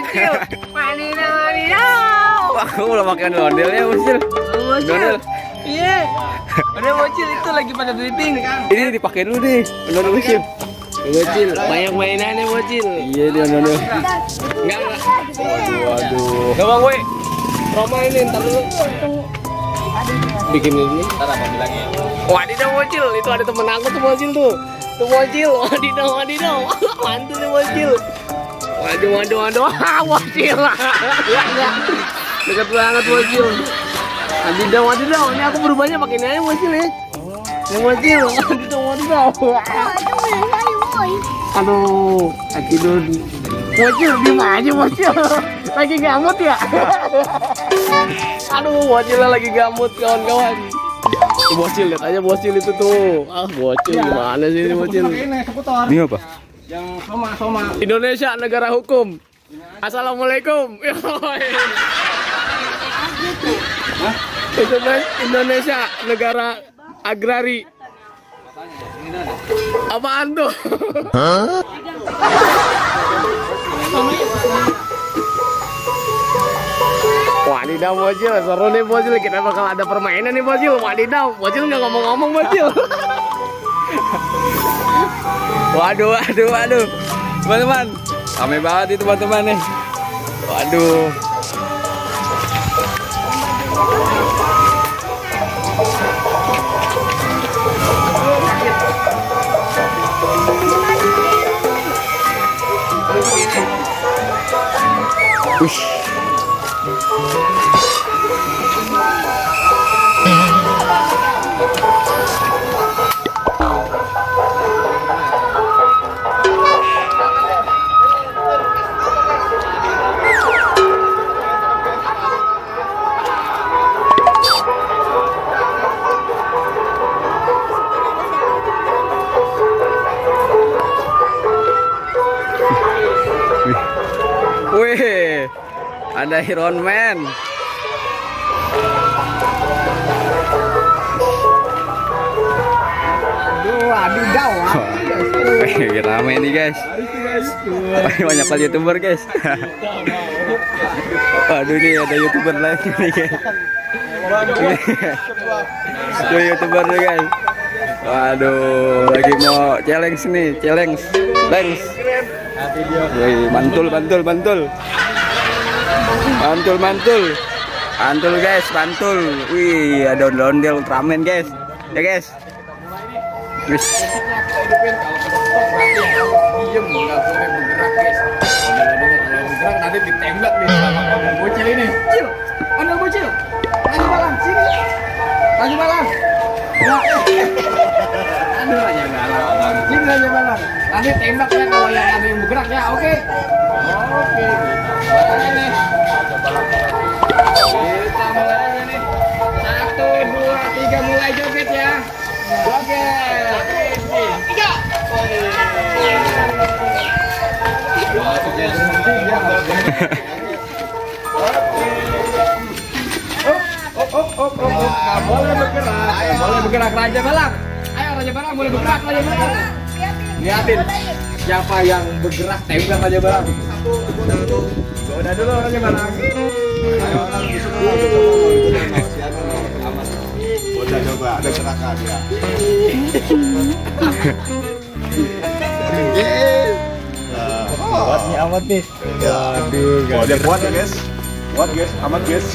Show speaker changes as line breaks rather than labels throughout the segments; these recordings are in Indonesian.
bocil. Wadidaw.
Wah, aku belum makan ondel ya, bocil. Ondel.
Iya. Udah bocil itu lagi pada briefing.
Ini dipakai dulu deh. Ondel bocil.
Bocil, banyak mainannya bocil.
Iya dia ondel.
Enggak.
Waduh.
Gak bang, woi. Roma ini ntar dulu. Bikin ini.
Ntar apa bilangnya?
Wadidaw bocil, itu ada temen aku tuh bocil tuh. Tuh bocil, wadidaw. Mantul nih bocil. Waduh. Bocil. Dekat banget bocil. Wadidaw. Ini aku berubahnya pakai ini aja bocil ya. Yang bocil, wadidaw. Aduh, tidur. Bocil, diem aja bocil. Lagi gamut ya? Aduh, bocilnya lagi gamut kawan-kawan. Bocil, lihat aja bocil itu tuh. Ah, bocil gimana sih ini bocil?
Ini apa?
Yang soma.
Indonesia negara hukum. Assalamualaikum. Indonesia negara agrari. Apaan tuh? Wadidaw bocil, seru nih bocil. Kita bakal ada permainan nih bocil. Wadidaw, bocil nggak ngomong-ngomong bocil.
Waduh. Teman-teman, ramai banget itu teman-teman nih. Waduh. Ush. Wih, ada Iron Man.
Wadidaw.
Wih, rame nih guys. Banyak kali youtuber guys. Waduh nih ada youtuber lagi nih guys. Tuh youtuber nih guys. Waduh, lagi mau challenge nih, challenge. Wih, mantul guys, mantul. Wih, ada ondel Ultraman guys. Ya guys. Wih.
Diem, nggak boleh bergerak guys. Ondel-ondelnya kalau bergerak nanti ditembak nih sama ondel bocil ini. Cil, ondel bocil. Lagi balang, sini. Lagi balang. Aduh, aja balang. Sini aja balang. Nanti tembak ya kalau yang ada yang bergerak ya, oke? Oke. Mulai nih. Kita mulai aja nih. 1, 2, 3 mulai joget ya. Joget. 3. Nggak boleh bergerak. Nggak boleh bergerak. Raja Balang. Ayo Raja Balang boleh bergerak. Raja Balang. Lihatin siapa yang bergerak tembak Raja Balang. Udah dulu Raja Balang. Ayo
udah coba ada gerakan ya.
Kuat nih amat nih.
Aduh, dia kuat ya guys. Kuat guys, amat guys.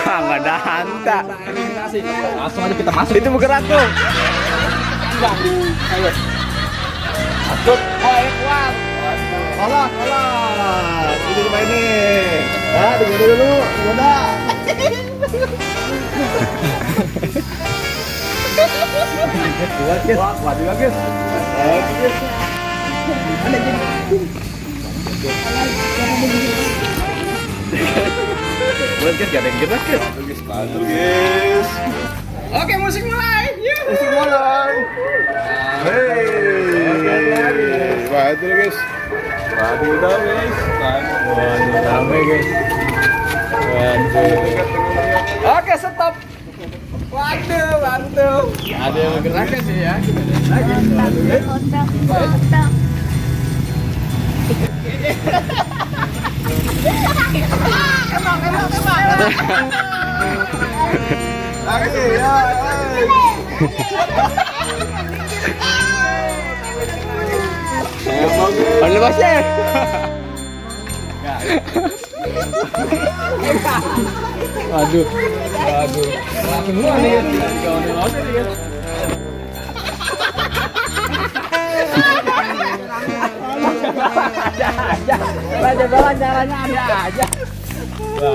Nggak ada hanta.
Langsung aja kita masuk.
Itu bergerak tuh.
Ayo. Masuk. Kuat. Kalah. Itu coba ini. Ya, digoda dulu. Digoda. Kuat juga guys.
Buat guys, gak ada yang gerak guys.
Bantu guys.
Oke, musik mulai.
Musik mulai. Hey. Bantu guys. Wadidaw guys.
Rame guys.
Oke, stop. Waduh, mantap. Ada yang bergerakkan sih ya. Lagi.
Otak.
Lagi ya.
Mana bosnya?
Waduh. Semua nih guys. Kawan lawan nih guys. Raja bawa caranya ada aja. Wah.